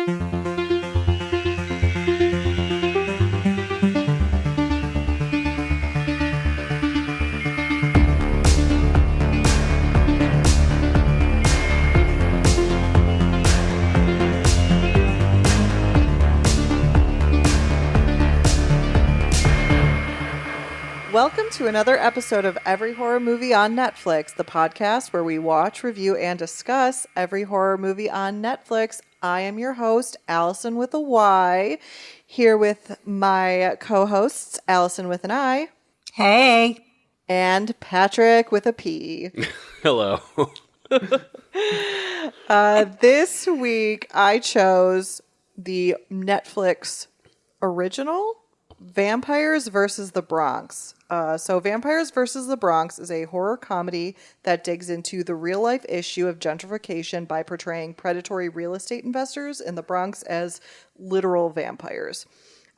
Welcome to another episode of Every Horror Movie on Netflix, the podcast where we watch, review, and discuss every horror movie on Netflix. I am your host, Allison with a Y, here with my co-hosts, Allison with an I. Hey. And Patrick with a P. Hello. This week, I chose the Netflix original, Vampires versus the Bronx. So Vampires versus the Bronx is a horror comedy that digs into the real-life issue of gentrification by portraying predatory real estate investors in the Bronx as literal vampires.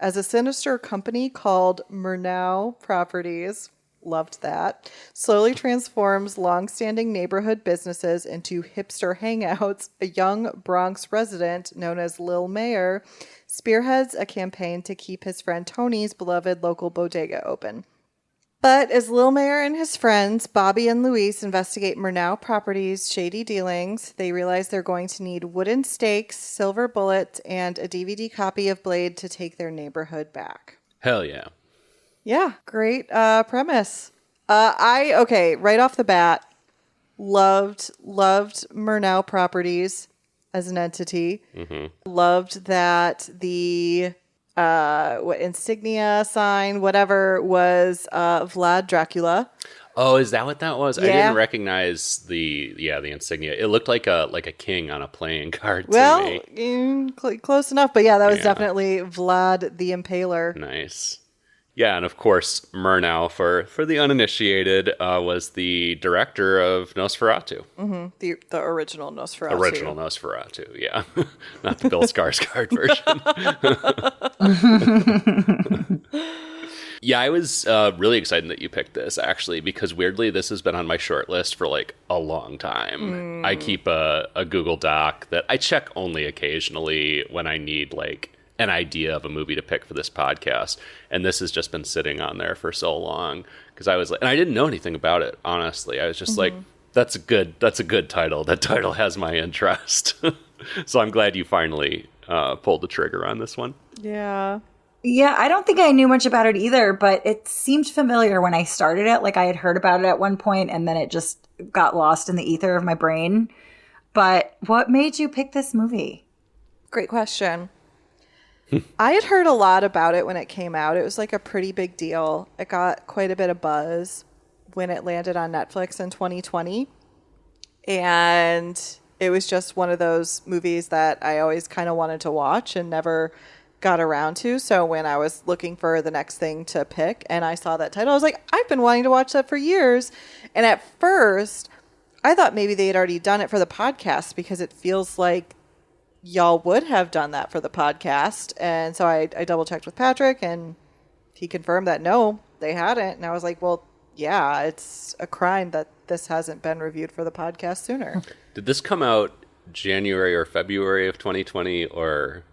As a sinister company called Murnau Properties, loved that, slowly transforms long-standing neighborhood businesses into hipster hangouts, a young Bronx resident known as Lil Mayor spearheads a campaign to keep his friend Tony's beloved local bodega open. But as Lil Mayor and his friends, Bobby and Luis, investigate Murnau Properties' shady dealings, they realize they're going to need wooden stakes, silver bullets, and a DVD copy of Blade to take their neighborhood back. Hell yeah. Yeah, great premise. Right off the bat, loved Murnau Properties as an entity. Mm-hmm. Loved that the insignia sign, whatever, was Vlad Dracula. Oh, is that what that was? Yeah. I didn't recognize the insignia. It looked like a king on a playing card Well, to me. Close enough, but yeah, that was definitely Vlad the Impaler. Nice. Yeah, and of course, Murnau, for the uninitiated, was the director of Nosferatu. Mm-hmm. The original Nosferatu. Original Nosferatu, yeah. Not the Bill Skarsgård version. Yeah, I was really excited that you picked this, actually, because weirdly, this has been on my short list for like a long time. I keep a Google Doc that I check only occasionally when I need like an idea of a movie to pick for this podcast, and this has just been sitting on there for so long because I was like, and I didn't know anything about it, honestly. I was just like, that's a good title. That title has my interest. So I'm glad you finally pulled the trigger on this one. Yeah, I don't think I knew much about it either, but it seemed familiar when I started it. Like I had heard about it at one point, and then it just got lost in the ether of my brain. But what made you pick this movie? Great question. I had heard a lot about it when it came out. It was like a pretty big deal. It got quite a bit of buzz when it landed on Netflix in 2020. And it was just one of those movies that I always kind of wanted to watch and never got around to. So when I was looking for the next thing to pick and I saw that title, I was like, I've been wanting to watch that for years. And at first, I thought maybe they had already done it for the podcast because it feels like y'all would have done that for the podcast. And so I double checked with Patrick and he confirmed that no, they hadn't. And I was like, well, yeah, it's a crime that this hasn't been reviewed for the podcast sooner. Did this come out January or February of 2020 or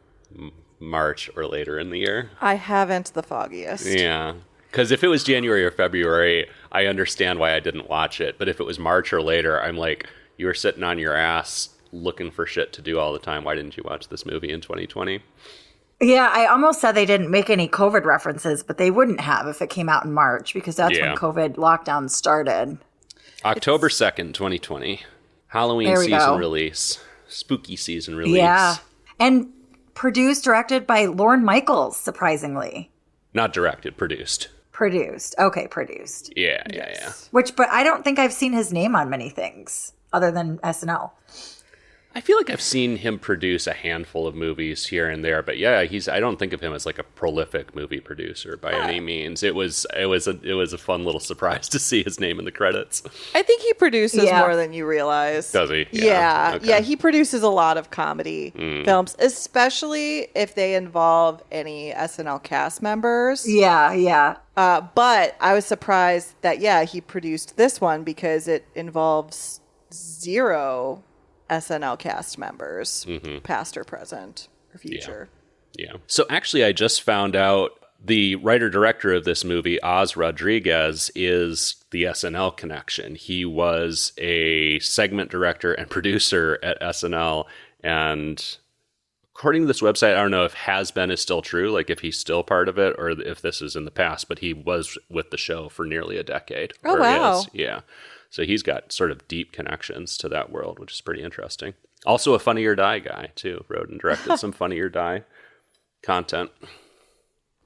March or later in the year? I haven't the foggiest. Yeah. Because if it was January or February, I understand why I didn't watch it. But if it was March or later, I'm like, you were sitting on your ass looking for shit to do all the time. Why didn't you watch this movie in 2020? Yeah, I almost said they didn't make any COVID references, but they wouldn't have if it came out in March because that's when COVID lockdown started. October 2nd, 2020. Halloween season release. Spooky season release. Yeah. And directed by Lorne Michaels, surprisingly. Not directed, produced. Produced. Okay, produced. Yeah. But I don't think I've seen his name on many things other than SNL. I feel like I've seen him produce a handful of movies here and there, but yeah, I don't think of him as like a prolific movie producer by any means. It was a fun little surprise to see his name in the credits. I think he produces more than you realize. Does he? Yeah. Okay. Yeah, he produces a lot of comedy films, especially if they involve any SNL cast members. Yeah. But I was surprised that, he produced this one because it involves zero SNL cast members, past or present. future. Yeah. So actually, I just found out the writer-director of this movie, Oz Rodriguez, is the SNL connection. He was a segment director and producer at SNL, and according to this website, I don't know if has been is still true, like if he's still part of it or if this is in the past, but he was with the show for nearly a decade. Oh, wow. Yeah. So he's got sort of deep connections to that world, which is pretty interesting. Also a Funny or Die guy, too. Wrote and directed some Funny or Die content.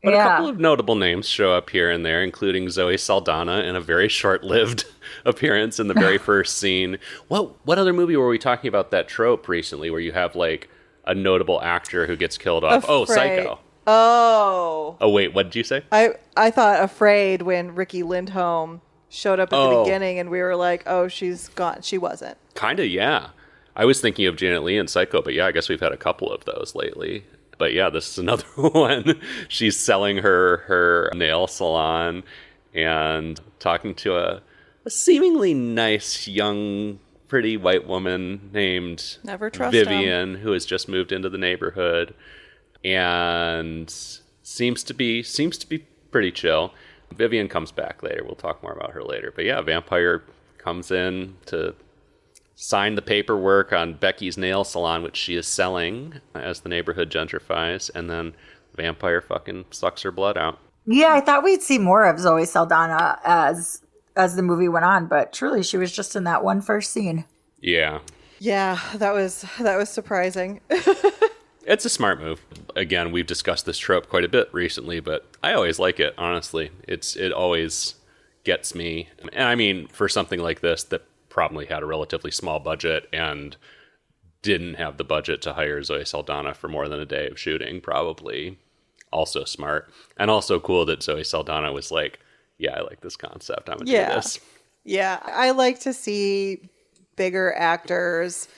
But a couple of notable names show up here and there, including Zoe Saldana in a very short-lived appearance in the very first scene. What other movie were we talking about that trope recently where you have, like, a notable actor who gets killed off? Afraid. Oh, Psycho. Oh, wait, what did you say? I thought Afraid when Ricky Lindholm showed up at the beginning and we were like, oh, she's gone. She wasn't. Kind of, yeah. I was thinking of Janet Leigh in Psycho, but yeah, I guess we've had a couple of those lately. But yeah, this is another one. She's selling her nail salon and talking to a seemingly nice, young, pretty white woman named Never trust Vivian, who has just moved into the neighborhood and seems to be pretty chill. Vivian comes back later. We'll talk more about her later. But yeah, Vampire comes in to sign the paperwork on Becky's nail salon, which she is selling as the neighborhood gentrifies, and then Vampire fucking sucks her blood out. Yeah, I thought we'd see more of Zoe Saldana as the movie went on, but truly she was just in that one first scene. Yeah. Yeah, that was surprising. It's a smart move. Again, we've discussed this trope quite a bit recently, but I always like it, honestly. It always gets me. And I mean, for something like this that probably had a relatively small budget and didn't have the budget to hire Zoe Saldana for more than a day of shooting, probably also smart. And also cool that Zoe Saldana was like, yeah, I like this concept. I'm going to do this. Yeah, I like to see bigger actors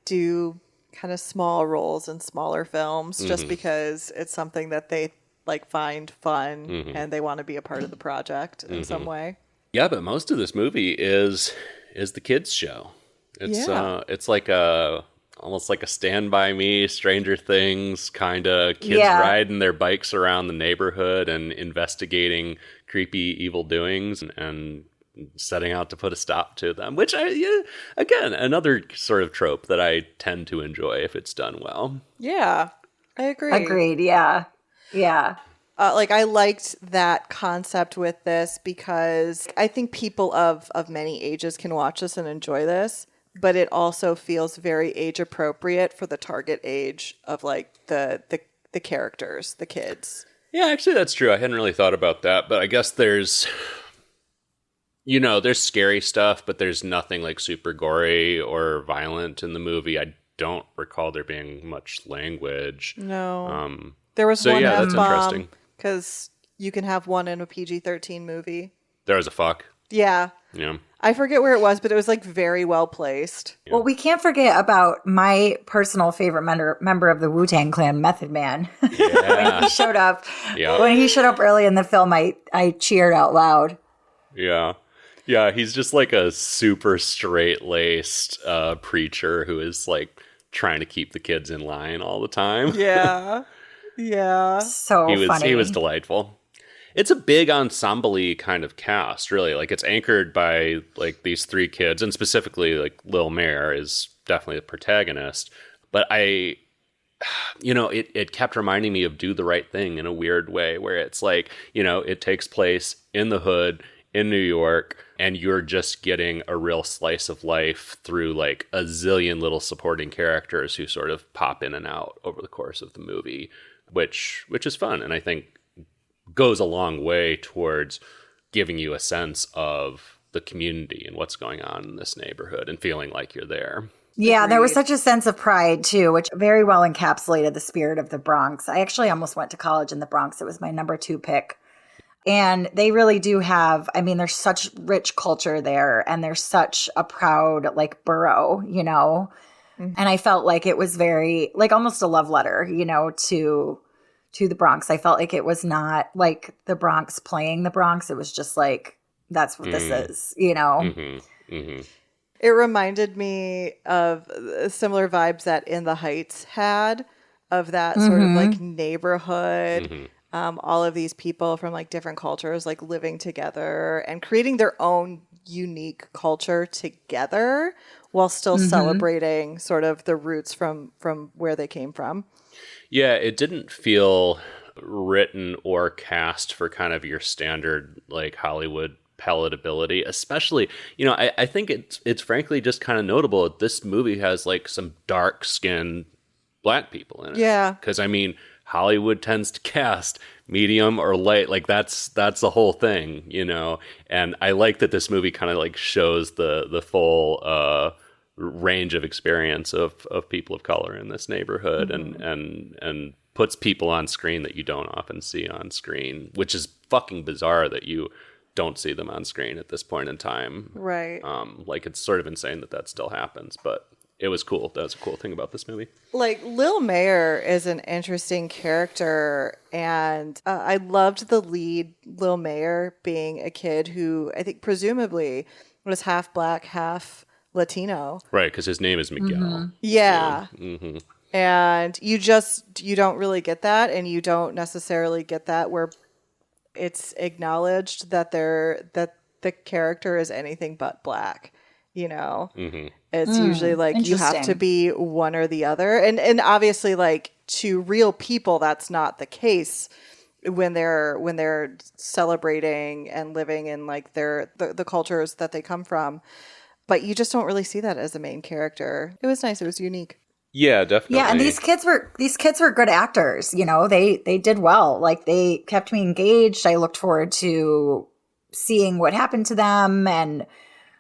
do kind of small roles in smaller films just because it's something that they like find fun and they want to be a part of the project in some way. Yeah, but most of this movie is the kids show. It's like almost like a Stand By Me, Stranger Things kind of kids riding their bikes around the neighborhood and investigating creepy evil doings and setting out to put a stop to them, which again, another sort of trope that I tend to enjoy if it's done well. Yeah, I agree. Agreed. Yeah. Yeah. Like I liked that concept with this because I think people of many ages can watch this and enjoy this, but it also feels very age appropriate for the target age of like the characters, the kids. Yeah, actually that's true. I hadn't really thought about that, but I guess there's scary stuff, but there's nothing like super gory or violent in the movie. I don't recall there being much language. No. There was one that's F-bomb interesting. because you can have one in a PG-13 movie. There was a fuck. Yeah. Yeah. I forget where it was, but it was like very well placed. Well, we can't forget about my personal favorite member of the Wu-Tang Clan, Method Man. Yeah. When he showed up. Yeah. When he showed up early in the film, I cheered out loud. Yeah. Yeah, he's just like a super straight-laced preacher who is like trying to keep the kids in line all the time. Yeah. Yeah. So funny. He was delightful. It's a big ensemble-y kind of cast, really. Like, it's anchored by, like, these three kids, and specifically, like, Lil Mare is definitely the protagonist. But it kept reminding me of Do the Right Thing in a weird way, where it's like, it takes place in the hood, in New York, and you're just getting a real slice of life through, like, a zillion little supporting characters who sort of pop in and out over the course of the movie, which is fun, and I think goes a long way towards giving you a sense of the community and what's going on in this neighborhood and feeling like you're there. Yeah, there was such a sense of pride, too, which very well encapsulated the spirit of the Bronx. I actually almost went to college in the Bronx. It was my number 2 pick. And they really do have, I mean, there's such rich culture there, and there's such a proud, like, borough, Mm-hmm. And I felt like it was very, like, almost a love letter, to the Bronx. I felt like it was not like the Bronx playing the Bronx. It was just like, that's what this is, Mm-hmm. Mm-hmm. It reminded me of similar vibes that In the Heights had, of that sort of like neighborhood. All of these people from like different cultures like living together and creating their own unique culture together while still celebrating sort of the roots from where they came from. Yeah, it didn't feel written or cast for kind of your standard like Hollywood palatability, especially, you know, I think it's frankly just kind of notable that this movie has like some dark skinned black people in it. Yeah. Because I mean, Hollywood tends to cast medium or light, like that's the whole thing, you know. And I like that this movie kind of like shows the full range of experience of people of color in this neighborhood, and puts people on screen that you don't often see on screen, which is fucking bizarre that you don't see them on screen at this point in time. Right. Like it's sort of insane that still happens, but it was cool. That was a cool thing about this movie. Like Lil Mayer is an interesting character, and I loved the lead, Lil Mayer, being a kid who I think presumably was half black, half Latino. Right, because his name is Miguel. Yeah. And you don't really get that, and you don't necessarily get that where it's acknowledged that the character is anything but black, you know. It's usually like you have to be one or the other, and obviously like to real people that's not the case when they're celebrating and living in like the cultures that they come from, but you just don't really see that as a main character. It was nice. It was unique. Yeah, definitely. Yeah, and these kids were good actors. You know, they did well. Like they kept me engaged. I looked forward to seeing what happened to them. And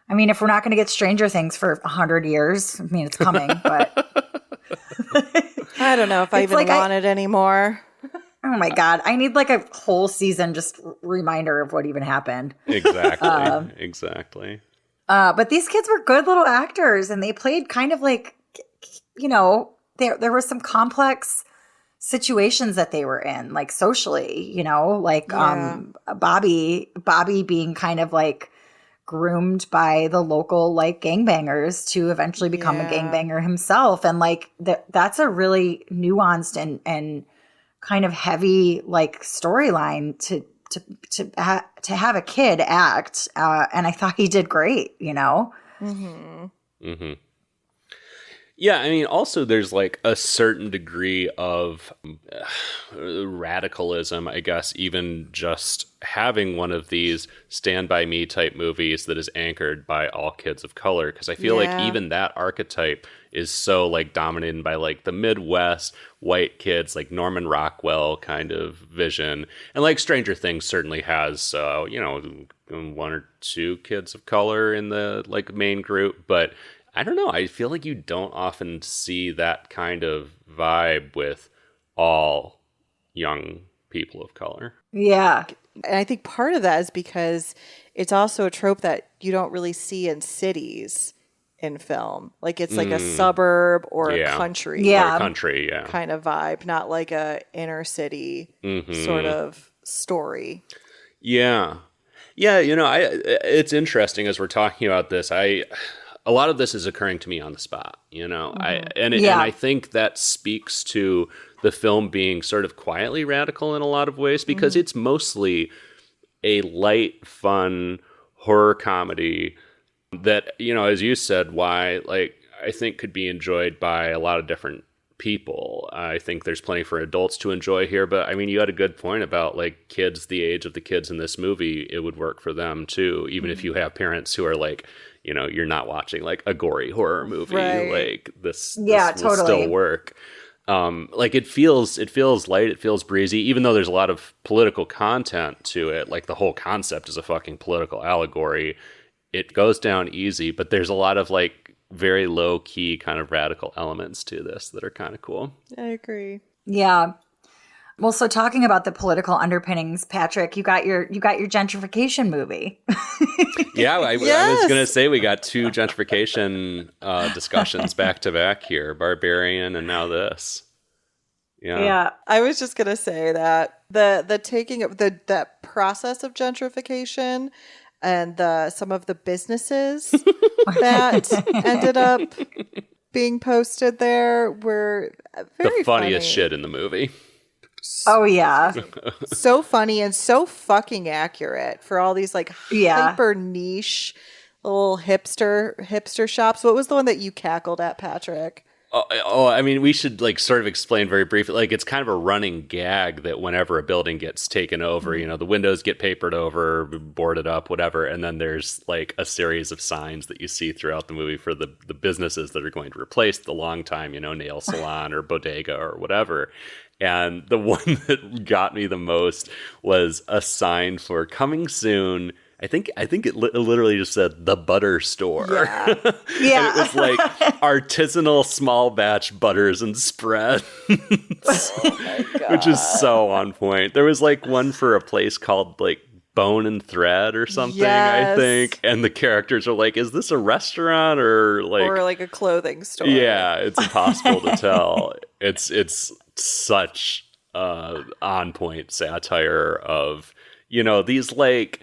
I mean, if we're not going to get Stranger Things for 100 years, I mean, it's coming. But I don't know if I even want it anymore. Oh my God, I need like a whole season just reminder of what even happened. Exactly. Exactly. But these kids were good little actors, and they played kind of like, you know, there were some complex situations that they were in, like socially, you know, like Bobby being kind of like groomed by the local like gangbangers to eventually become a gangbanger himself. And like that's a really nuanced and kind of heavy like storyline to have a kid act. And I thought he did great, you know? Yeah, I mean, also there's like a certain degree of radicalism, I guess, even just having one of these Stand By Me type movies that is anchored by all kids of color. Because I feel like even that archetype is so like dominated by like the Midwest white kids, like Norman Rockwell kind of vision. And like Stranger Things certainly has, you know, one or two kids of color in the like main group, but I don't know. I feel like you don't often see that kind of vibe with all young people of color. Yeah. And I think part of that is because it's also a trope that you don't really see in cities in film. Like it's like a suburb or a country. Or a country, kind of vibe, not like a inner city sort of story. Yeah. Yeah, you know, it's interesting as we're talking about this. A lot of this is occurring to me on the spot, you know, and I think that speaks to the film being sort of quietly radical in a lot of ways, because it's mostly a light, fun horror comedy that, you know, as you said, why, like, I think could be enjoyed by a lot of different people. I think there's plenty for adults to enjoy here, but I mean, you had a good point about like kids, the age of the kids in this movie, it would work for them too, even if you have parents who are like, you know, you're not watching like a gory horror movie, like this will still work. Like it feels light, it feels breezy, even though there's a lot of political content to it. Like the whole concept is a fucking political allegory. It goes down easy, but there's a lot of like very low key kind of radical elements to this that are kind of cool. I agree. Yeah. Well, so talking about the political underpinnings, Patrick, you got your gentrification movie. Yeah, I was going to say we got two gentrification discussions back to back here, Barbarian and now this. Yeah. I was just going to say that the taking of that process of gentrification and some of the businesses that ended up being posted there were very The funniest funny. shit in the movie. Oh, yeah. So funny and so fucking accurate for all these like Yeah. hyper niche little hipster shops. What was the one that you cackled at, Patrick? I mean, we should like sort of explain very briefly. Like, it's kind of a running gag that whenever a building gets taken over, you know, the windows get papered over, boarded up, whatever, and then there's like a series of signs that you see throughout the movie for the businesses that are going to replace the long time, you know, nail salon or bodega or whatever. And the one that got me the most was a sign for coming soon. I think it literally just said the butter store. Yeah. Yeah. And it was like artisanal small batch butters and spreads, which is so on point. There was like one for a place called like Bone and Thread or something, I Yes. think. And the characters are like, is this a restaurant or like a clothing store? yeah, it's impossible to tell. It's such on point satire of, you know, these like,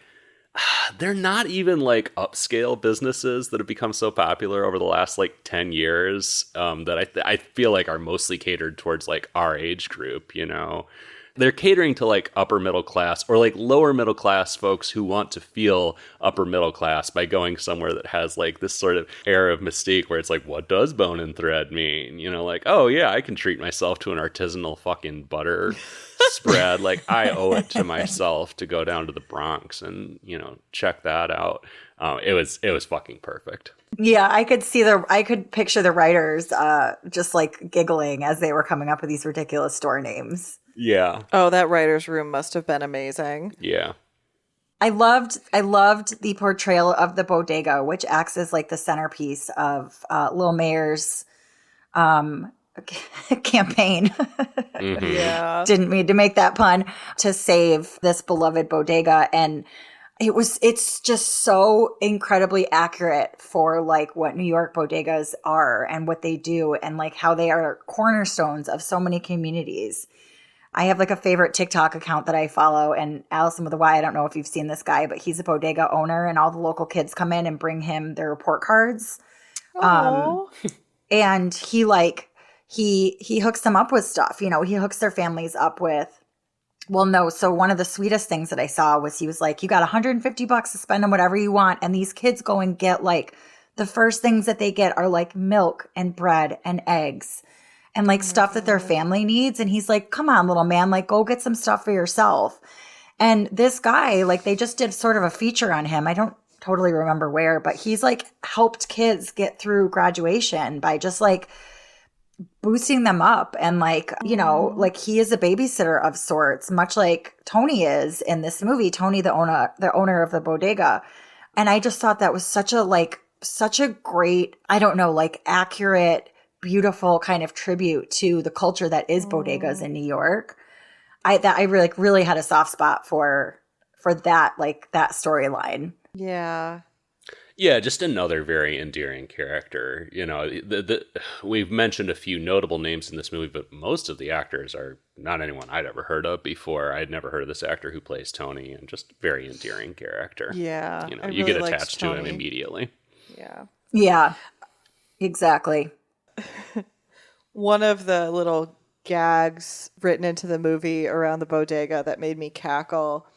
they're not even like upscale businesses that have become so popular over the last like 10 years that I feel like are mostly catered towards like our age group, you know. They're catering to like upper middle class or like lower middle class folks who want to feel upper middle class by going somewhere that has like this sort of air of mystique where it's like, what does bone and thread mean? You know, like, oh yeah, I can treat myself to an artisanal fucking butter spread. Like, I owe it to myself to go down to the Bronx and, you know, check that out. It was fucking perfect. Yeah, I could picture the writers just like giggling as they were coming up with these ridiculous store names. Yeah. Oh, that writer's room must have been amazing. Yeah. I loved the portrayal of the bodega, which acts as like the centerpiece of Lil Mayer's campaign. Yeah. Didn't mean to make that pun, to save this beloved bodega. And it's just so incredibly accurate for like what New York bodegas are and what they do and like how they are cornerstones of so many communities. I have like a favorite TikTok account that I follow, and Allison with a Y, I don't know if you've seen this guy, but he's a bodega owner and all the local kids come in and bring him their report cards. Oh. And he hooks them up with stuff, you know, he hooks their families up with, well, no. So one of the sweetest things that I saw was he was like, you got $150 to spend on whatever you want. And these kids go and get like, the first things that they get are like milk and bread and eggs and like stuff that their family needs. And he's like, come on, little man, like go get some stuff for yourself. And this guy, like they just did sort of a feature on him. I don't totally remember where, but he's like helped kids get through graduation by just like boosting them up. And like, you know, like he is a babysitter of sorts, much like Tony is in this movie, Tony, the owner of the bodega. And I just thought that was such a great, I don't know, like accurate, beautiful kind of tribute to the culture that is bodegas in New York. I really had a soft spot for that, like that storyline. Yeah. Yeah, just another very endearing character. You know, we've mentioned a few notable names in this movie, but most of the actors are not anyone I'd ever heard of before. I'd never heard of this actor who plays Tony, and just very endearing character. Yeah. You know, I you really get liked attached to him Tony. immediately. Yeah. Yeah, exactly. One of the little gags written into the movie around the bodega that made me cackle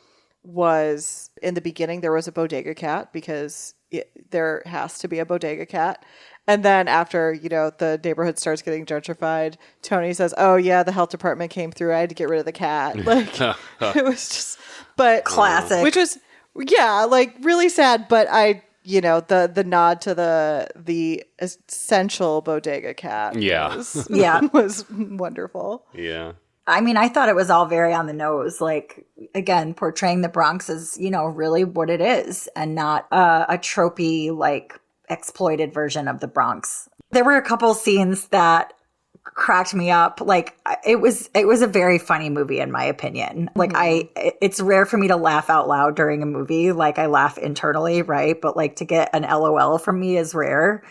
was in the beginning there was a bodega cat because there has to be a bodega cat. And then after, you know, the neighborhood starts getting gentrified, Tony says, oh yeah, the health department came through. I had to get rid of the cat. Like it was just, but Classic. which was, yeah, like really sad. But you know, the nod to the essential bodega cat Yeah. was wonderful. Yeah. I mean, I thought it was all very on the nose, like, again, portraying the Bronx as, you know, really what it is and not a tropey, like, exploited version of the Bronx. There were a couple scenes that cracked me up. Like, it was a very funny movie, in my opinion. Like, it's rare for me to laugh out loud during a movie. Like, I laugh internally, right? But, like, to get an LOL from me is rare.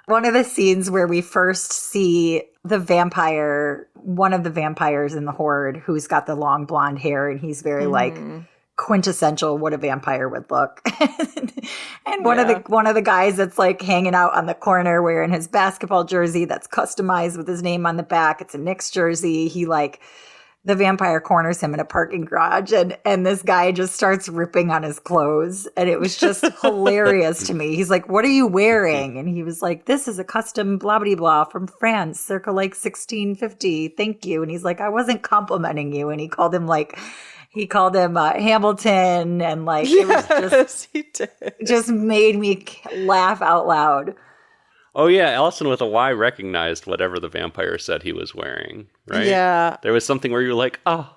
One of the scenes where we first see the vampire, one of the vampires in the horde who's got the long blonde hair and he's very like quintessential what a vampire would look. And one of the guys that's like hanging out on the corner wearing his basketball jersey that's customized with his name on the back. It's a Knicks jersey. The vampire corners him in a parking garage, and this guy just starts ripping on his clothes. And it was just hilarious to me. He's like, "What are you wearing?" And he was like, "This is a custom blah, blah, blah from France, circa like 1650. Thank you." And he's like, "I wasn't complimenting you." And he called him Hamilton, and like, it was just, he did. just made me laugh out loud. Oh yeah, Allison with a Y recognized whatever the vampire said he was wearing, right? Yeah. There was something where you were like, oh.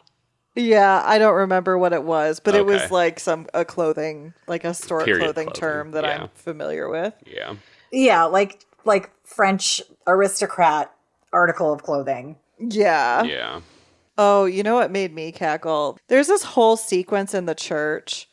Yeah, I don't remember what it was, but it was Okay. like a clothing, like a store Period clothing clothing, term that yeah. I'm familiar with. Yeah. Yeah, like French aristocrat article of clothing. Yeah. Yeah. Oh, you know what made me cackle? There's this whole sequence in the church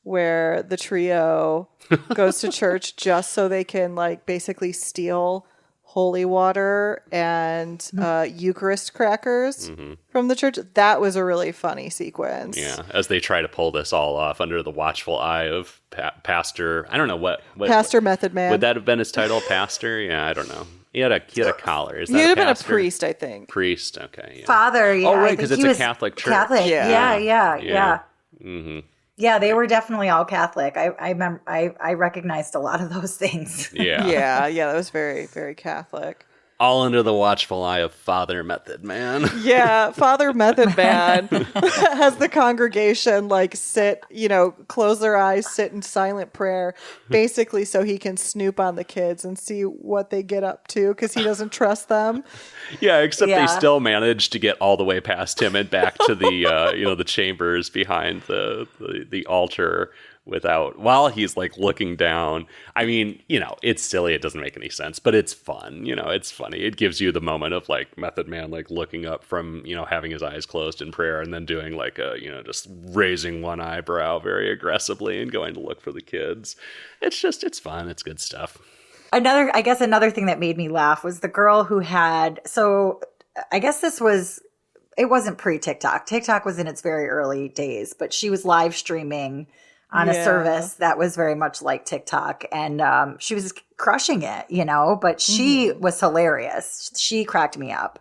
where the trio goes to church just so they can like basically steal holy water and Eucharist crackers from the church. That was a really funny sequence. Yeah. As they try to pull this all off under the watchful eye of Pastor. I don't know what Pastor Method Man. would that have been his title, Pastor? Yeah, I don't know. He had a collar. Is that He'd have been a pastor? priest, I think. Priest. Okay. Yeah. Father, yeah. Oh, right, I think 'cause he it's a was Catholic church. Catholic, Yeah. yeah. Mm-hmm. Yeah, they were definitely all Catholic. I recognized a lot of those things. Yeah. Yeah, that was very, very Catholic. All under the watchful eye of Father Method Man. Yeah, Father Method Man has the congregation like sit, close their eyes, sit in silent prayer, basically so he can snoop on the kids and see what they get up to because he doesn't trust them. Yeah, except Yeah. they still managed to get all the way past him and back to the the chambers behind the altar while he's like looking down. I mean, it's silly, it doesn't make any sense, but it's fun. It's funny. It gives you the moment of like Method Man like looking up from, having his eyes closed in prayer and then doing like a, just raising one eyebrow very aggressively and going to look for the kids. It's fun. It's good stuff. Another thing that made me laugh was the girl who I guess it wasn't pre-TikTok. TikTok was in its very early days, but she was live streaming on a service that was very much like TikTok. And she was crushing it, but she was hilarious. She cracked me up.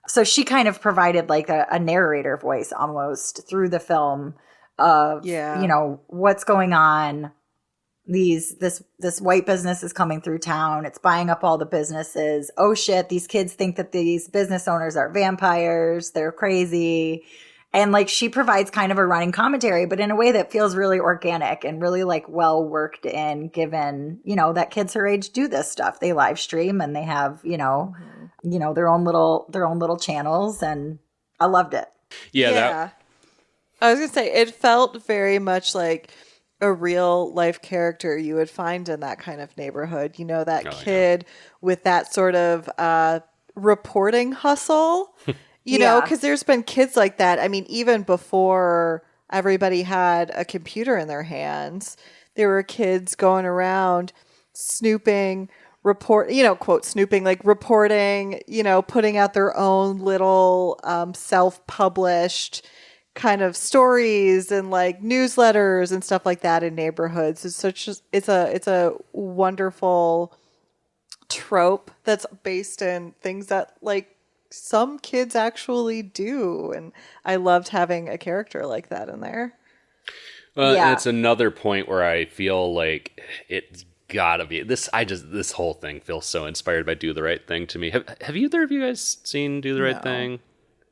So she kind of provided like a narrator voice almost through the film of, what's going on. This white business is coming through town. It's buying up all the businesses. Oh shit, these kids think that these business owners are vampires. They're crazy. And like she provides kind of a running commentary, but in a way that feels really organic and really like well worked in, given, that kids her age do this stuff. They live stream and they have, their own little channels, and I loved it. Yeah. I was going to say, it felt very much like a real life character you would find in that kind of neighborhood. That kid with that sort of reporting hustle. Because there's been kids like that. I mean, even before everybody had a computer in their hands, there were kids going around snooping, quote, snooping, like reporting, putting out their own little self-published kind of stories and like newsletters and stuff like that in neighborhoods. It's a wonderful trope that's based in things that like some kids actually do, and I loved having a character like that in there. Well, and it's another point where I feel like it's gotta be this. This whole thing feels so inspired by Do the Right Thing to me. Have either of you guys seen Do the Right Thing?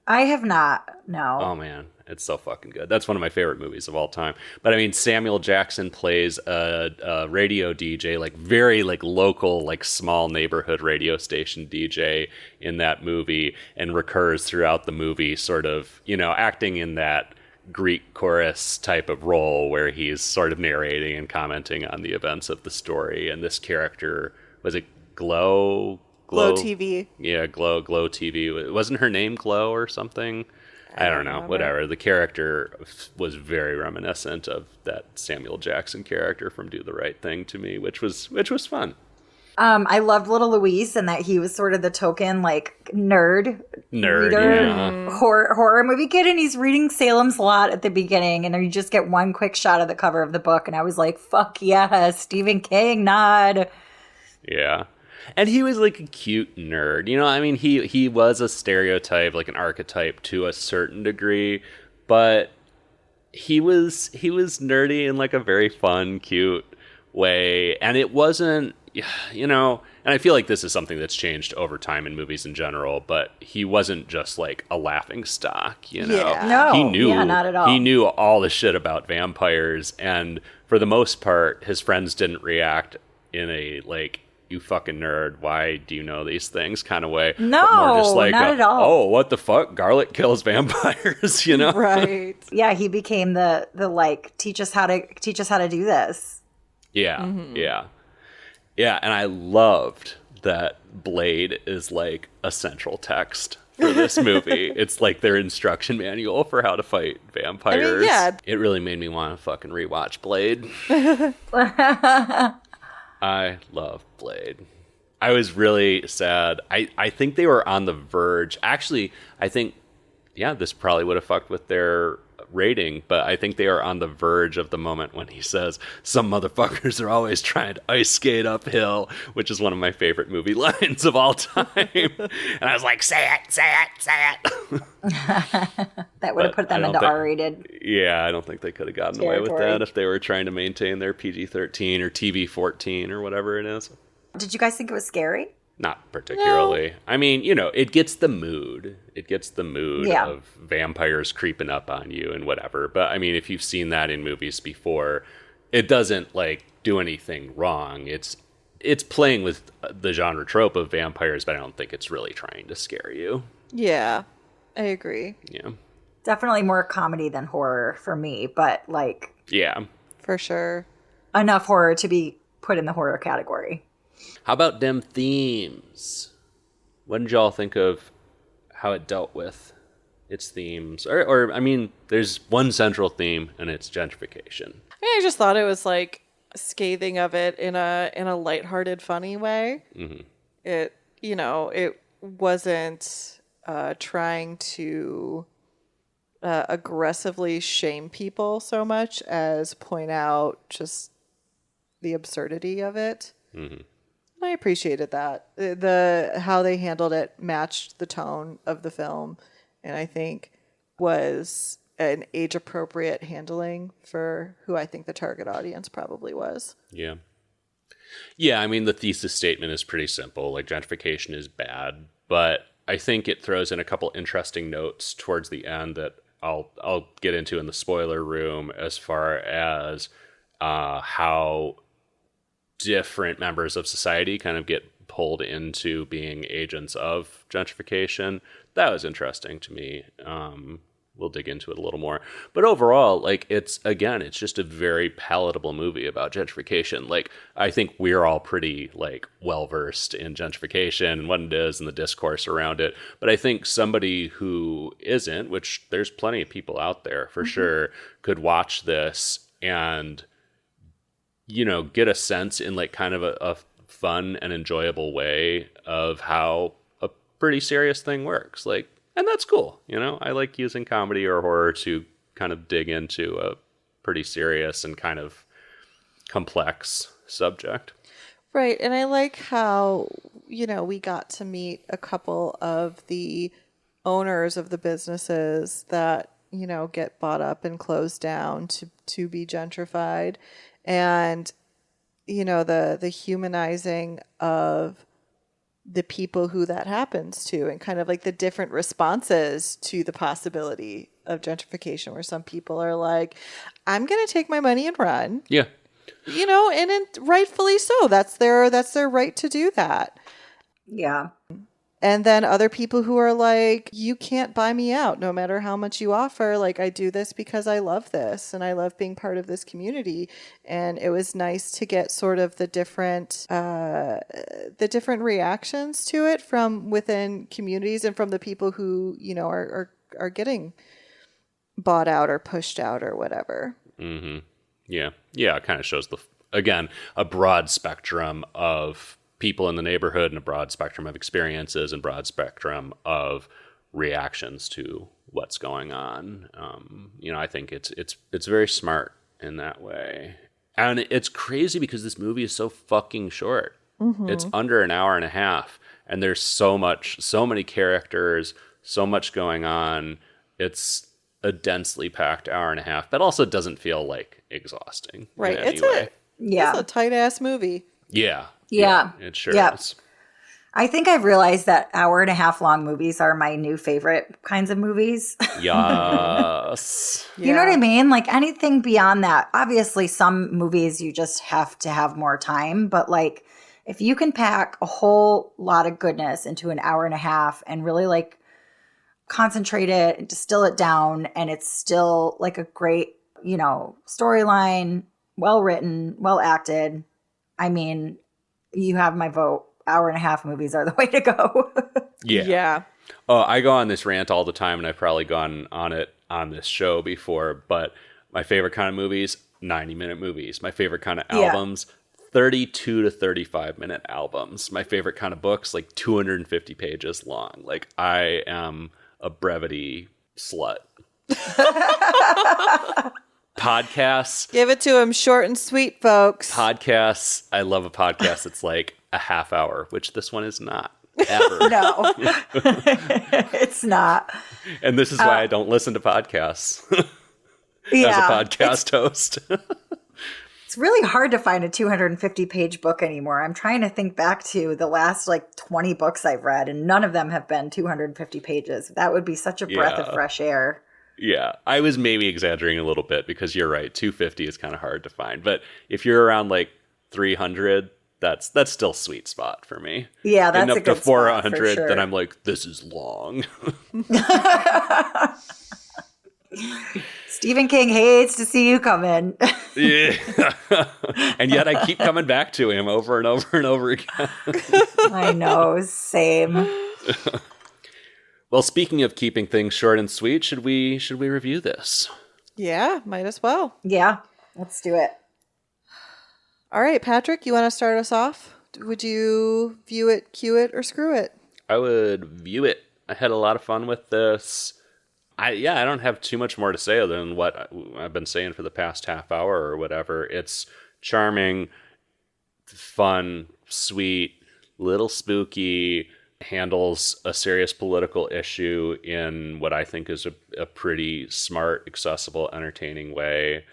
I have not. No. Oh man, it's so fucking good. That's one of my favorite movies of all time. But I mean, Samuel Jackson plays a radio DJ, like very like local, like small neighborhood radio station DJ in that movie, and recurs throughout the movie, sort of, acting in that Greek chorus type of role where he's sort of narrating and commenting on the events of the story. And this character, was it Glow TV. Yeah, Glow TV. Wasn't her name Glow or something? I don't know. remember. Whatever. The character was very reminiscent of that Samuel Jackson character from Do the Right Thing to me, which was fun. I loved little Luis and that he was sort of the token like nerd reader, yeah. horror movie kid, and he's reading Salem's Lot at the beginning, and then you just get one quick shot of the cover of the book, and I was like, fuck yeah, Stephen King nod. Yeah. And he was like a cute nerd. You know, I mean, he was a stereotype, like an archetype to a certain degree, but he was nerdy in like a very fun, cute way. And it wasn't, you know, and I feel like this is something that's changed over time in movies in general, but he wasn't just like a laughing stock, you know. Yeah. No, he knew, yeah, not at all. He knew all the shit about vampires, and for the most part, his friends didn't react in a like, you fucking nerd, why do you know these things kind of way? No, but more just like, not at all. oh, what the fuck? Garlic kills vampires, you know? Right. Yeah, he became the like teach us how to do this. Yeah, yeah. Yeah, and I loved that Blade is like a central text for this movie. It's like their instruction manual for how to fight vampires. I mean, yeah. It really made me want to fucking rewatch Blade. I love Blade. I was really sad. I think they were on the verge. Actually, I think, yeah, this probably would have fucked with their rating, but I think they are on the verge of the moment when he says, some motherfuckers are always trying to ice skate uphill, which is one of my favorite movie lines of all time. And I was like, say it, say it, say it. That would have put them into R-rated. Yeah, I don't think they could have gotten away with territory. that if they were trying to maintain their PG-13 or TV-14 or whatever it is. Did you guys think it was scary? Not particularly. No. I mean, you know, it gets the mood. It gets the mood of vampires creeping up on you and whatever. But I mean, if you've seen that in movies before, it doesn't like do anything wrong. It's playing with the genre trope of vampires, but I don't think it's really trying to scare you. Yeah, I agree. Yeah. Definitely more comedy than horror for me, but like, yeah, for sure. Enough horror to be put in the horror category. How about them themes? What did y'all think of how it dealt with its themes? Or I mean, there's one central theme, and it's gentrification. I just thought it was like scathing of it in a lighthearted, funny way. Mm-hmm. It wasn't trying to aggressively shame people so much as point out just the absurdity of it. Mm-hmm. I appreciated that. How they handled it matched the tone of the film, and I think was an age-appropriate handling for who I think the target audience probably was. Yeah. Yeah, I mean, the thesis statement is pretty simple. Like, gentrification is bad, but I think it throws in a couple interesting notes towards the end that I'll get into in the spoiler room as far as how different members of society kind of get pulled into being agents of gentrification. That was interesting to me. We'll dig into it a little more. But overall, like, it's just a very palatable movie about gentrification. Like, I think we're all pretty, like, well-versed in gentrification and what it is and the discourse around it. But I think somebody who isn't, which there's plenty of people out there for sure, could watch this and, you know, get a sense in, like, kind of a fun and enjoyable way of how a pretty serious thing works. Like, and that's cool, you know? I like using comedy or horror to kind of dig into a pretty serious and kind of complex subject. Right, and I like how, you know, we got to meet a couple of the owners of the businesses that, you know, get bought up and closed down to be gentrified. And, you know, the humanizing of the people who that happens to, and kind of like the different responses to the possibility of gentrification, where some people are like, I'm going to take my money and run. Yeah. You know, and rightfully so. That's their right to do that. Yeah. And then other people who are like, you can't buy me out no matter how much you offer. Like, I do this because I love this and I love being part of this community. And it was nice to get sort of the different reactions to it from within communities and from the people who, you know, are getting bought out or pushed out or whatever. Mm-hmm. Yeah. Yeah. It kind of shows again, a broad spectrum of people in the neighborhood and a broad spectrum of experiences and broad spectrum of reactions to what's going on. I think it's very smart in that way. And it's crazy because this movie is so fucking short. It's under an hour and a half. And there's so many characters, so much going on. It's a densely packed hour and a half, but also doesn't feel like exhausting. Right. In any way. It's a tight ass movie. Yeah. Yeah. It sure is. I think I've realized that hour and a half long movies are my new favorite kinds of movies. Yes. You know what I mean? Like anything beyond that. Obviously, some movies you just have to have more time. But like if you can pack a whole lot of goodness into an hour and a half and really like concentrate it and distill it down, and it's still like a great, storyline, well written, well acted. I mean, you have my vote. Hour and a half movies are the way to go. Yeah. Oh, I go on this rant all the time, and I've probably gone on it on this show before, but my favorite kind of movies, 90-minute movies. My favorite kind of albums, 32 to 35-minute albums. My favorite kind of books, like 250 pages long. Like, I am a brevity slut. Podcasts. Give it to him short and sweet, folks. Podcasts. I love a podcast that's like a half hour, which this one is not. Ever. No, it's not. And this is why I don't listen to podcasts as a podcast host. It's really hard to find a 250-page book anymore. I'm trying to think back to the last 20 books I've read, and none of them have been 250 pages. That would be such a breath of fresh air. Yeah, I was maybe exaggerating a little bit because you're right. 250 is kind of hard to find. But if you're around 300, that's still sweet spot for me. Yeah, that's and up a good to 400, spot for sure. then I'm like, this is long. Stephen King hates to see you come in. Yeah. And yet I keep coming back to him over and over and over again. I know, same. Well, speaking of keeping things short and sweet, should we review this? Yeah, might as well. Yeah, let's do it. All right, Patrick, you want to start us off? Would you view it, cue it, or screw it? I would view it. I had a lot of fun with this. I don't have too much more to say other than what I've been saying for the past half hour or whatever. It's charming, fun, sweet, little spooky, handles a serious political issue in what I think is a pretty smart, accessible, entertaining way.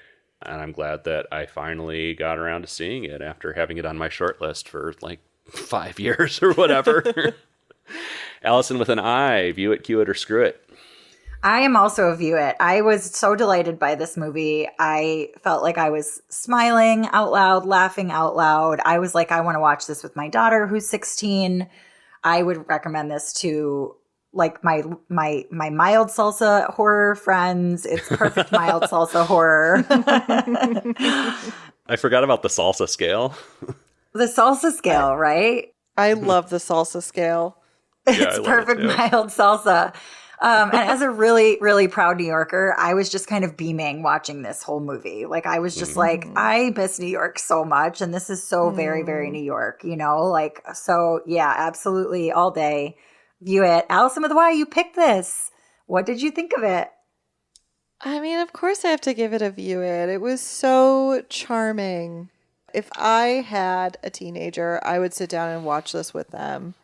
And I'm glad that I finally got around to seeing it after having it on my short list for 5 years or whatever. Allison with an I, view it, cue it, or screw it. I am also a view it. I was so delighted by this movie. I felt like I was smiling out loud, laughing out loud. I was like, I want to watch this with my daughter who's 16. I would recommend this to my mild salsa horror friends. It's perfect mild salsa horror. I forgot about the salsa scale. The salsa scale, right? I love the salsa scale. It's perfect mild salsa. And as a really, really proud New Yorker, I was just kind of beaming watching this whole movie. I was just I miss New York so much. And this is so very, very New York, so yeah, absolutely all day. View it. Allison with Y, you picked this. What did you think of it? I mean, of course I have to give it a view it. It was so charming. If I had a teenager, I would sit down and watch this with them,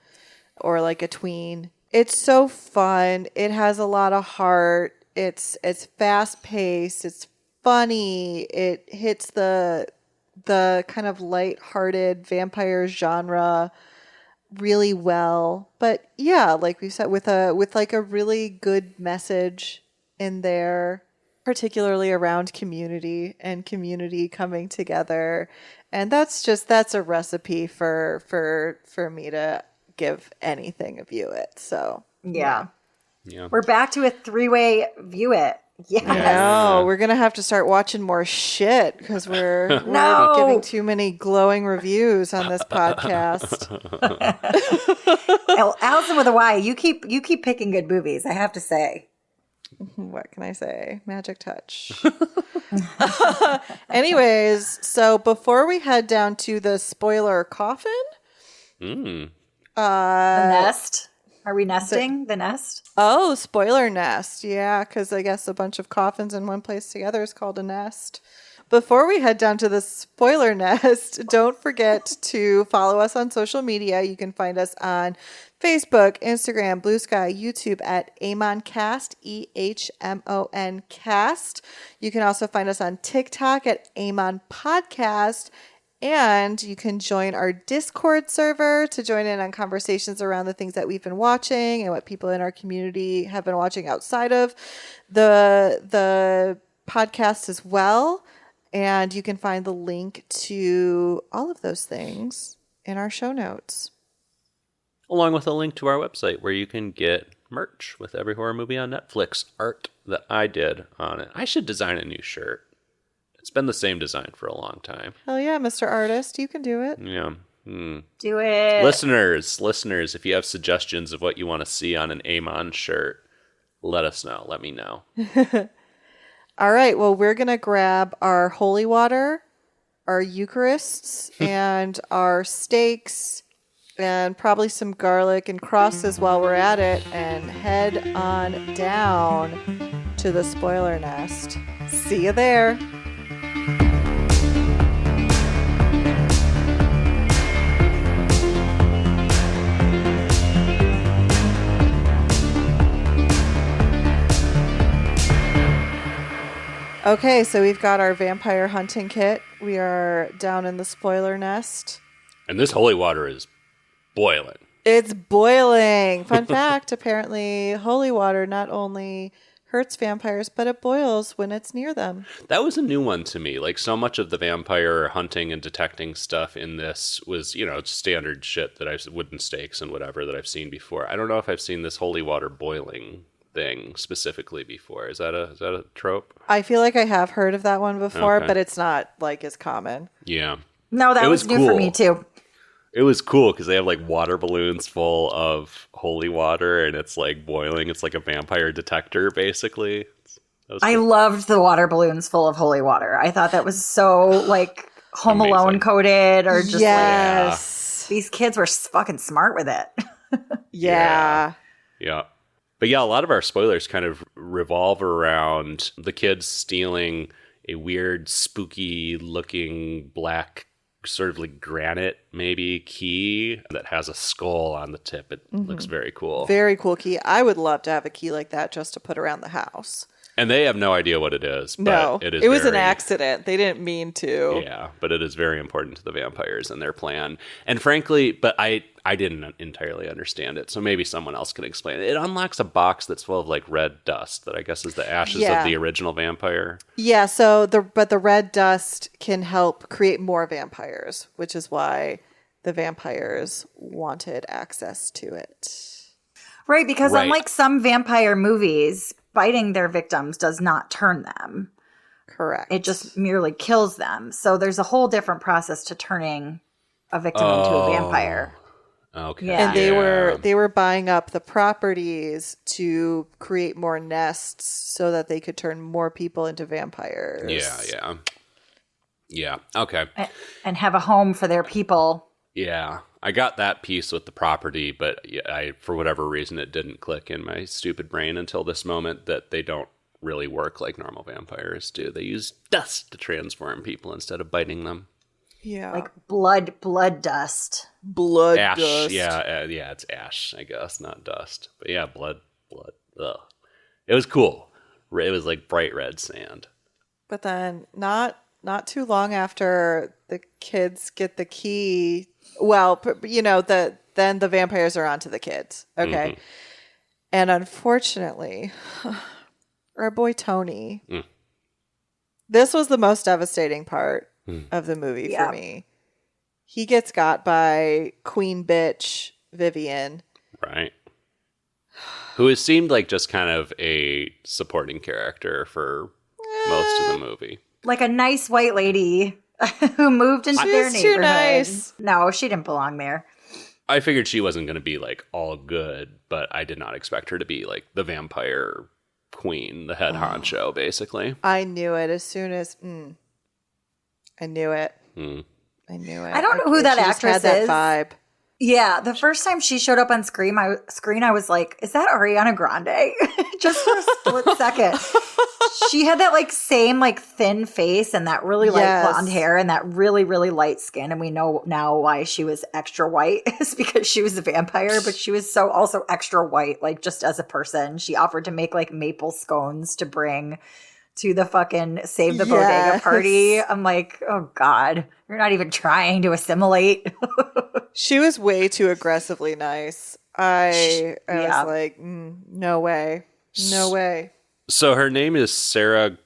or a tween. It's so fun. It has a lot of heart. It's fast paced. It's funny. It hits the kind of lighthearted vampire genre really well. But yeah, like we said, with a really good message in there, particularly around community and community coming together. And that's a recipe for me to give anything a view it. So yeah. We're back to a 3-way view it. Yes. I know. We're gonna have to start watching more shit because we're giving too many glowing reviews on this podcast. Allison with a Y, you keep picking good movies, I have to say. What can I say? Magic touch. Anyways, so before we head down to the spoiler coffin, Mm. The nest. Are we nesting the nest? Oh, spoiler nest. Yeah, because I guess a bunch of coffins in one place together is called a nest. Before we head down to the spoiler nest, don't forget to follow us on social media. You can find us on Facebook, Instagram, Blue Sky, YouTube at AmonCast, EHMON Cast. You can also find us on TikTok at Amon Podcast. And you can join our Discord server to join in on conversations around the things that we've been watching and what people in our community have been watching outside of the podcast as well. And you can find the link to all of those things in our show notes. Along with a link to our website where you can get merch with every horror movie on Netflix art that I did on it. I should design a new shirt. It's been the same design for a long time. Hell yeah, Mr. Artist. You can do it. Yeah. Do it. Listeners, if you have suggestions of what you want to see on an Amon shirt, let us know. Let me know. All right. Well, we're going to grab our holy water, our Eucharists, and our steaks, and probably some garlic and crosses while we're at it, and head on down to the spoiler nest. See you there. Okay, so we've got our vampire hunting kit. We are down in the spoiler nest. And this holy water is boiling. It's boiling. Fun fact, apparently holy water not only hurts vampires, but it boils when it's near them. That was a new one to me. Like, so much of the vampire hunting and detecting stuff in this was, standard shit that wooden stakes and whatever that I've seen before. I don't know if I've seen this holy water boiling thing specifically before. Is that a trope? I feel like I have heard of that one before, Okay. but it's not like as common. Yeah. No, that was new for me too. It was cool because they have like water balloons full of holy water and it's like boiling. It's like a vampire detector, basically. I loved the water balloons full of holy water. I thought that was so like Home Amazing. Alone coded, or just Yes. like these kids were fucking smart with it. Yeah. Yeah. But yeah, a lot of our spoilers kind of revolve around the kids stealing a weird, spooky looking black, sort of like granite maybe key that has a skull on the tip. It looks very cool. Very cool key. I would love to have a key like that just to put around the house. And they have no idea what it is. But No, it was an very- accident. They didn't mean to. Yeah, but it is very important to the vampires and their plan. And frankly, but I didn't entirely understand it, so maybe someone else can explain it. It unlocks a box that's full of like red dust that I guess is the ashes Yeah. of the original vampire. Yeah, so the red dust can help create more vampires, which is why the vampires wanted access to it. Right, because Right. unlike some vampire movies, biting their victims does not turn them. Correct. It just merely kills them. So there's a whole different process to turning a victim into a vampire. Okay. Yeah. And they were buying up the properties to create more nests so that they could turn more people into vampires. Yeah. Okay. And have a home for their people. Yeah. I got that piece with the property, but for whatever reason, it didn't click in my stupid brain until this moment that they don't really work like normal vampires do. They use dust to transform people instead of biting them. Yeah. Like blood dust. blood Ash. dust. Yeah, it's ash, I guess, not dust. But yeah, blood. Ugh. It was cool. It was like bright red sand. But then not too long after the kids get the key, well, then the vampires are onto the kids. Okay. And unfortunately, our boy Tony, this was the most devastating part of the movie for me. He gets got by Queen Bitch Vivian. Right. Who has seemed like just kind of a supporting character for most of the movie. Like a nice white lady who moved into their She's neighborhood. too nice. No, she didn't belong there. I figured she wasn't going to be like all good, but I did not expect her to be like the vampire queen, the head honcho, basically. I knew it as soon as I knew it. I knew it. I don't know who that She just actress had that is. vibe. Yeah, the first time she showed up on screen, I was like, is that Ariana Grande? Just for a split second. She had that like same like thin face and that really light blonde hair and that really, really light skin. And we know now why she was extra white is because she was a vampire, but she was so also extra white, like just as a person. She offered to make like maple scones to bring to the fucking Save the Bodega party. I'm like, oh God, you're not even trying to assimilate. She was way too aggressively nice. I was like, no way. No way. So her name is Sarah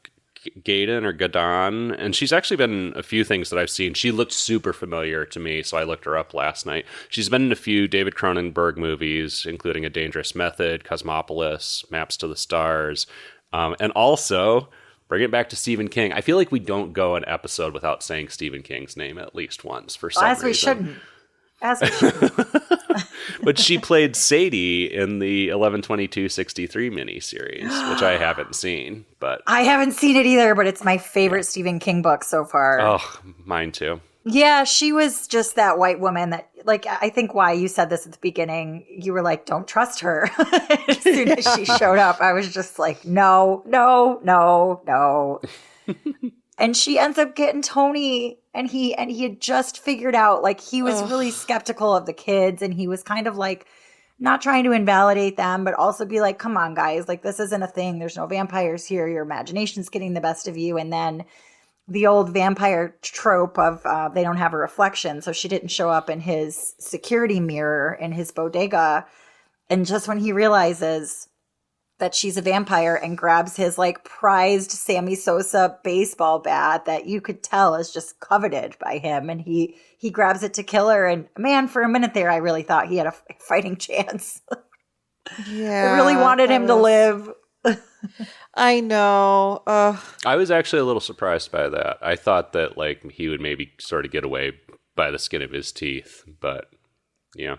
Gadon or Gadon, and she's actually been in a few things that I've seen. She looked super familiar to me, so I looked her up last night. She's been in a few David Cronenberg movies, including A Dangerous Method, Cosmopolis, Maps to the Stars, and also, bring it back to Stephen King. I feel like we don't go an episode without saying Stephen King's name at least once for some reason. As we shouldn't. But she played Sadie in the 11/22/63 miniseries, which I haven't seen. But I haven't seen it either, but it's my favorite Stephen King book so far. Oh, mine too. Yeah, she was just that white woman that, like, I think why you said this at the beginning, you were like, don't trust her. As soon as she showed up, I was just like, no. And she ends up getting Tony, and he had just figured out, like, he was really skeptical of the kids, and he was kind of like not trying to invalidate them, but also be like, come on, guys, like, this isn't a thing. There's no vampires here. Your imagination's getting the best of you. And then the old vampire trope of they don't have a reflection. So she didn't show up in his security mirror in his bodega. And just when he realizes that she's a vampire and grabs his like prized Sammy Sosa baseball bat that you could tell is just coveted by him. And he grabs it to kill her. And man, for a minute there, I really thought he had a fighting chance. Yeah. I really wanted him to live. I know. I was actually a little surprised by that. I thought that like he would maybe sort of get away by the skin of his teeth, but yeah.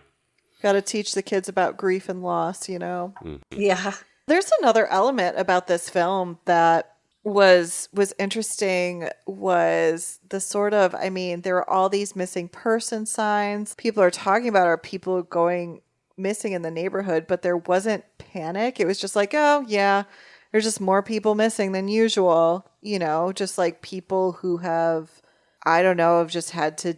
Got to teach the kids about grief and loss, you know? Mm-hmm. Yeah. There's another element about this film that was interesting was the sort of, I mean, there are all these missing person signs. People are talking about are people going missing in the neighborhood, but there wasn't panic. It was just like, oh, yeah, there's just more people missing than usual. You know, just like people who have, I don't know, have just had to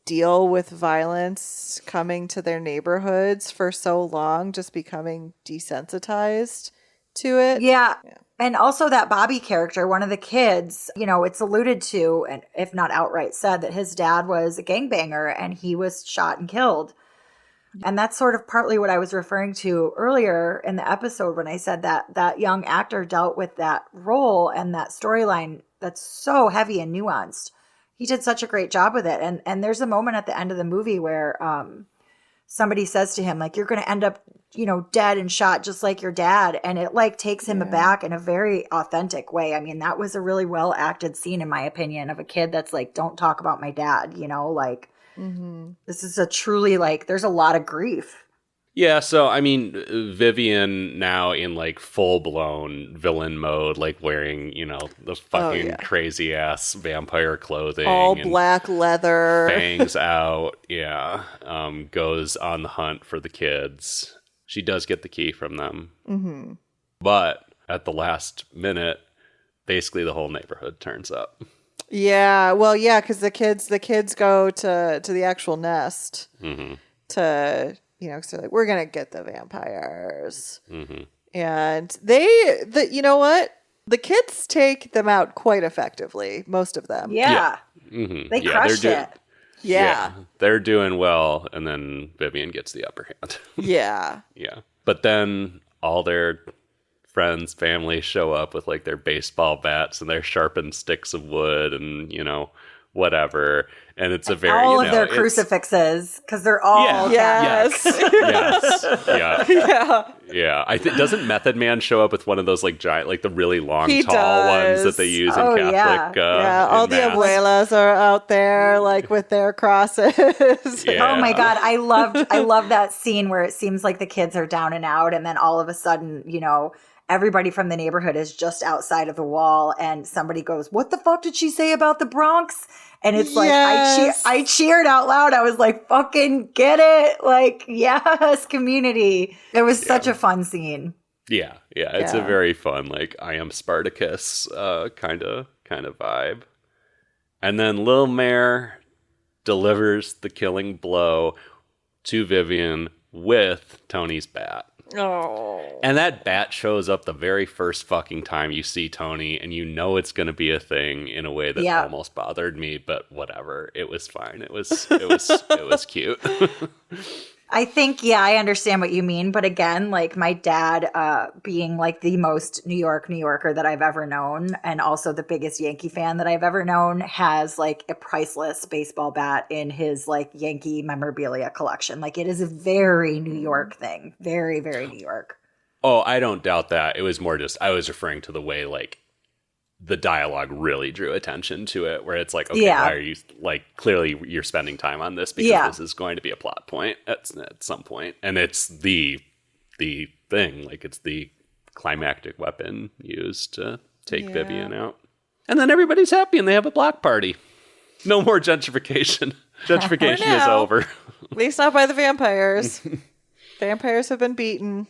deal with violence coming to their neighborhoods for so long, just becoming desensitized to it. Yeah. And also that Bobby character, one of the kids, you know, it's alluded to, and if not outright said, that his dad was a gangbanger and he was shot and killed. And that's sort of partly what I was referring to earlier in the episode when I said that that young actor dealt with that role and that storyline that's so heavy and nuanced. He did such a great job with it. And there's a moment at the end of the movie where somebody says to him, like, you're going to end up, you know, dead and shot just like your dad. And it like takes him aback in a very authentic way. I mean, that was a really well acted scene, in my opinion, of a kid that's like, don't talk about my dad, you know, like this is a truly like, there's a lot of grief. Yeah, so I mean, Vivian now in like full blown villain mode, like wearing, you know, the fucking crazy ass vampire clothing, all black leather, fangs out. Yeah, goes on the hunt for the kids. She does get the key from them, but at the last minute, basically the whole neighborhood turns up. Yeah, well, yeah, because the kids go to the actual nest to. You know, because they're like, we're going to get the vampires. And you know what? The kids take them out quite effectively, most of them. Yeah. They crushed it. Yeah. They're doing well, and then Vivian gets the upper hand. Yeah. Yeah. But then all their friends, family show up with like their baseball bats and their sharpened sticks of wood and, you know, whatever. And it's a very all of their crucifixes, because they're all yes. Yeah. I think doesn't Method Man show up with one of those like giant, like the really long, tall ones that they use in Catholic? All the abuelas are out there like with their crosses. Oh my God, I love that scene where it seems like the kids are down and out, and then all of a sudden, you know, everybody from the neighborhood is just outside of the wall, and somebody goes, "What the fuck did she say about the Bronx?" And it's like, Yes. I cheered out loud. I was like, fucking get it. Like, yes, community. It was such a fun scene. Yeah, it's a very fun, like, I am Spartacus kind of vibe. And then Lil Mare delivers the killing blow to Vivian with Tony's bat. Oh. And that bat shows up the very first fucking time you see Tony, and you know it's going to be a thing in a way that almost bothered me, but whatever. It was fine. It was cute. I think, I understand what you mean. But again, like my dad being like the most New Yorker that I've ever known, and also the biggest Yankee fan that I've ever known, has like a priceless baseball bat in his like Yankee memorabilia collection. Like it is a very New York thing. Very, very New York. Oh, I don't doubt that. It was more just, I was referring to the way like the dialogue really drew attention to it, where it's like, okay, why are you, like, clearly you're spending time on this because this is going to be a plot point at some point, and it's the thing, like it's the climactic weapon used to take Vivian out, and then everybody's happy and they have a block party. No more gentrification. Gentrification is over. At least not by the vampires. Vampires have been beaten.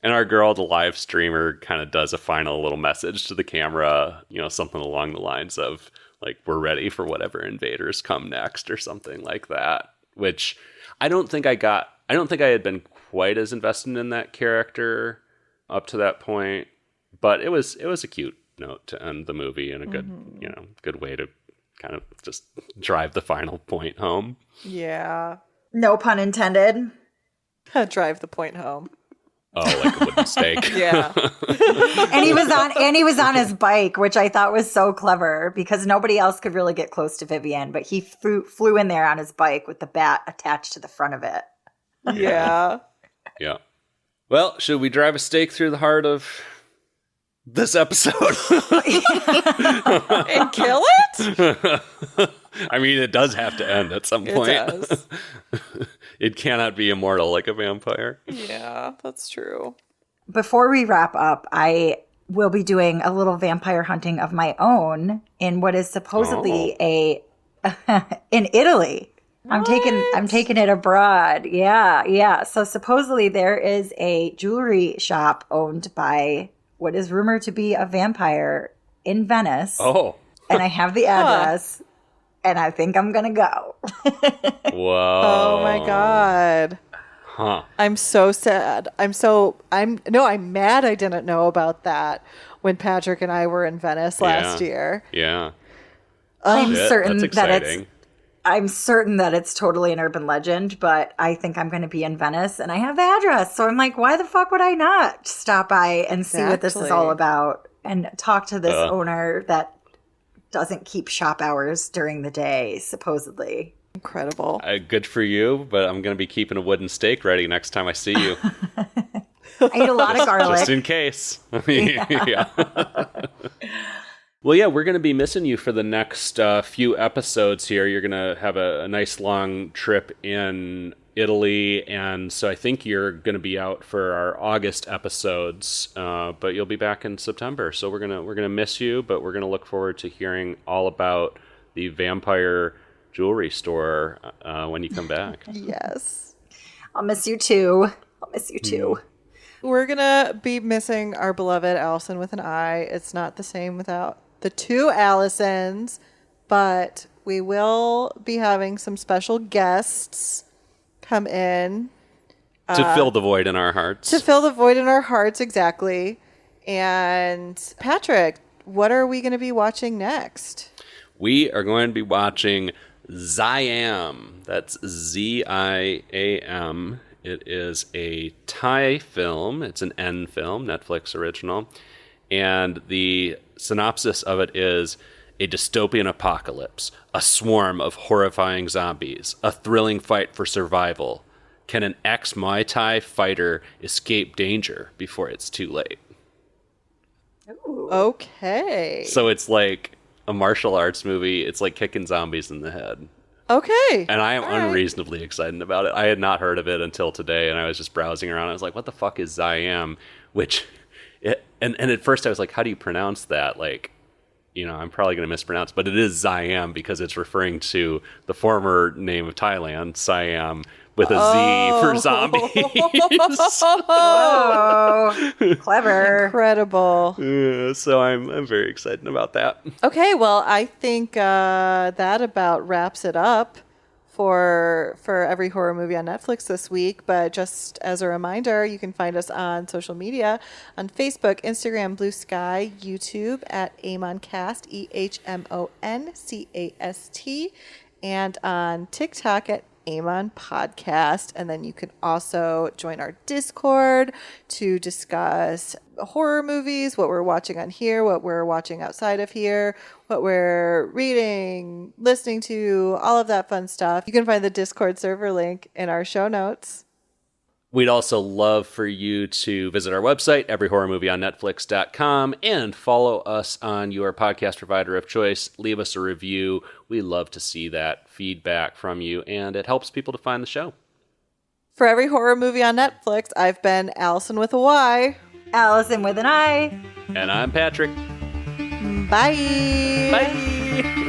And our girl, the live streamer, kind of does a final little message to the camera, you know, something along the lines of, like, we're ready for whatever invaders come next or something like that, which I don't think I had been quite as invested in that character up to that point, but it was a cute note to end the movie and a good, good way to kind of just drive the final point home. Yeah. No pun intended. Drive the point home. Oh, like a wooden stake. Yeah. And he was on his bike, which I thought was so clever because nobody else could really get close to Vivian, but he flew in there on his bike with the bat attached to the front of it. Yeah. Yeah. Well, should we drive a stake through the heart of this episode? And kill it? I mean, it does have to end at some point. It does. It cannot be immortal like a vampire. Yeah, that's true. Before we wrap up, I will be doing a little vampire hunting of my own in what is supposedly in Italy. What? I'm taking it abroad. Yeah. So supposedly there is a jewelry shop owned by what is rumored to be a vampire in Venice. Oh. And I have the address. And I think I'm gonna go. Whoa. Oh my God. Huh. I'm so sad. I'm mad I didn't know about that when Patrick and I were in Venice last year. Yeah. I'm certain that's that exciting. I'm certain that it's totally an urban legend, but I think I'm going to be in Venice and I have the address. So I'm like, why the fuck would I not stop by and see what this is all about and talk to this owner that doesn't keep shop hours during the day, supposedly. Incredible. Good for you, but I'm going to be keeping a wooden stake ready next time I see you. I eat a lot of garlic. Just in case. Yeah. Well, yeah, we're going to be missing you for the next few episodes here. You're going to have a nice long trip in Italy, and so I think you're going to be out for our August episodes, but you'll be back in September. So we're gonna miss you, but we're going to look forward to hearing all about the vampire jewelry store when you come back. Yes. I'll miss you too. We're going to be missing our beloved Allison with an I. It's not the same without the two Allisons, but we will be having some special guests come in. To fill the void in our hearts. Exactly. And Patrick, what are we going to be watching next? We are going to be watching Ziam. That's Z-I-A-M. It is a Thai film. It's an N film, Netflix original. And the synopsis of it is a dystopian apocalypse, a swarm of horrifying zombies, a thrilling fight for survival. Can an ex-Muay Thai fighter escape danger before it's too late? Ooh. Okay. So it's like a martial arts movie. It's like kicking zombies in the head. Okay. And I am unreasonably excited about it. I had not heard of it until today, and I was just browsing around. I was like, what the fuck is Ziam? Which And at first I was like, how do you pronounce that? Like, I'm probably going to mispronounce, but it is Siam because it's referring to the former name of Thailand, Siam, with a Z for zombies. Oh, clever. Incredible. So I'm very excited about that. Okay, well, I think that about wraps it up for every horror movie on Netflix this week. But just as a reminder, you can find us on social media on Facebook, Instagram, Blue Sky, YouTube at AmonCast, EHMONCAST, and on TikTok at Amon Podcast. And then you can also join our Discord to discuss horror movies, what we're watching on here, what we're watching outside of here, what we're reading, listening to, all of that fun stuff. You can find the Discord server link in our show notes. We'd also love for you to visit our website, everyhorrormovieonnetflix.com, and follow us on your podcast provider of choice. Leave us a review. We love to see that feedback from you, and it helps people to find the show. For every horror movie on Netflix, I've been Allison with a Y. Allison with an I. And I'm Patrick. Bye. Bye.